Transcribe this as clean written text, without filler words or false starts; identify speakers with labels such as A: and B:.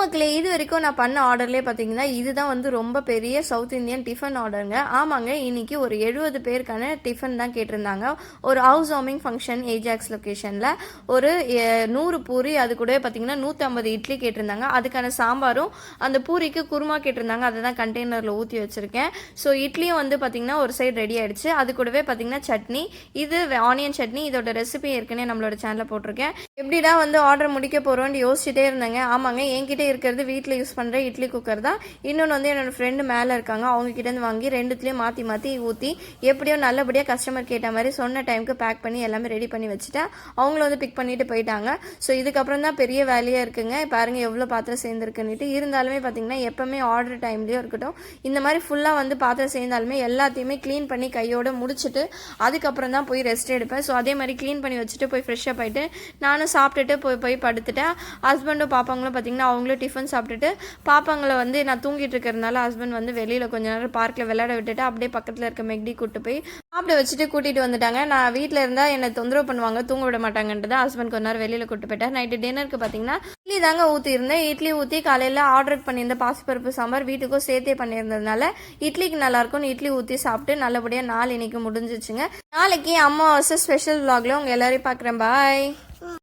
A: மக்களே, இது வரைக்கும் நான் பண்ண ஆர்டர்லேயே பார்த்தீங்கன்னா இதுதான் வந்து ரொம்ப பெரிய சவுத் இந்தியன் டிஃபன் ஆர்டருங்க. ஆமாங்க, இன்னைக்கு ஒரு 70 பேருக்கான டிஃபன் தான் கேட்டிருந்தாங்க. ஒரு ஹவுஸ் வார்மிங் ஃபங்க்ஷன் ஏஜாக்ஸ் லொக்கேஷனில் ஒரு 100 பூரி, அது கூட பார்த்தீங்கன்னா 150 இட்லி கேட்டிருந்தாங்க. அதுக்கான சாம்பாரும் அந்த பூரிக்கு குருமா கேட்டிருந்தாங்க. அதை தான் கண்டெய்னரில் ஊற்றி வச்சுருக்கேன். ஸோ இட்லியும் வந்து பார்த்தீங்கன்னா ஒரு சைடு ரெடி ஆகிடுச்சு. அது கூடவே பார்த்தீங்கன்னா சட்னி, இது ஆனியன் சட்னி. இதோட ரெசிபி ஏற்கனவே நம்மளோட சேனலில் போட்டிருக்கேன். எப்படிடா வந்து ஆர்டர் முடிக்க போகிறோன்னு யோசிச்சுட்டே இருந்தேங்க. ஆமாங்க, என்கிட்ட இருக்கிறது வீட்டில் யூஸ் பண்ணுற இட்லி குக்கர் தான். இன்னொன்று வந்து என்னோடய ஃப்ரெண்டு மேலே இருக்காங்க, அவங்ககிட்டேருந்து வாங்கி ரெண்டுத்துலேயும் மாற்றி மாற்றி ஊற்றி எப்படியோ நல்லபடியாக கஸ்டமர் கேட்ட மாதிரி சொன்ன டைமுக்கு பேக் பண்ணி எல்லாமே ரெடி பண்ணி வச்சுட்டேன். அவங்கள வந்து பிக் பண்ணிட்டு போயிட்டாங்க. ஸோ இதுக்கப்புறம் தான் பெரிய வேலையாக இருக்குங்க. பாருங்க எவ்வளோ பாத்திரம் சேர்ந்துருக்குன்னுட்டு. இருந்தாலுமே பார்த்தீங்கன்னா எப்போவுமே ஆர்டர் டைம்லேயும் இருக்கட்டும், இந்த மாதிரி ஃபுல்லாக வந்து பாத்திரம் சேர்ந்தாலுமே எல்லாத்தையுமே க்ளீன் பண்ணி கையோடு முடிச்சுட்டு அதுக்கப்புறம் தான் போய் ரெஸ்ட் எடுப்பேன். ஸோ அதே மாதிரி க்ளீன் பண்ணி வச்சுட்டு போய் ஃப்ரெஷ்ஷாக போயிட்டு நானும் சாப்பிட்டுட்டு போய் படுத்துட்டேன். ஹஸ்பண்டும் பாப்பாங்களும் பார்த்தீங்கன்னா அவங்களும் டிஃபன் சாப்பிட்டுட்டு, பாப்பாங்களை வந்து நான் தூங்கிட்டு இருக்கிறதுனால ஹஸ்பண்ட் வந்து வெளியில் கொஞ்ச நேரம் பார்க்கில் விளையாட விட்டுட்டு அப்படியே பக்கத்தில் இருக்க மெக்டி கூட்டு போய் சாப்பிட வச்சுட்டு கூட்டிகிட்டு வந்துட்டாங்க. நான் வீட்டில் இருந்தால் என்னை தொந்தரவு பண்ணுவாங்க, தூங்க விட மாட்டாங்கன்ட்டு ஹஸ்பண்ட் கொஞ்ச நேரம் வெளியில் கூட்டு போயிட்டார். நைட்டு டின்னருக்கு பார்த்தீங்கன்னா இட்லி தாங்க ஊற்றிருந்தேன். இட்லி ஊற்றி காலையில் ஆர்டர் பண்ணியிருந்த பாசிப்பருப்பு சாம்பார் வீட்டுக்கும் சேர்த்தே பண்ணியிருந்ததுனால இட்லிக்கு நல்லாயிருக்கும்னு இட்லி ஊற்றி சாப்பிட்டு நல்லபடியாக நாள் இன்னைக்கு முடிஞ்சிச்சுங்க. நாளைக்கு அம்மாவாசை ஸ்பெஷல் விலாகில் உங்கள் எல்லாரையும் பார்க்குறேன். பாய்.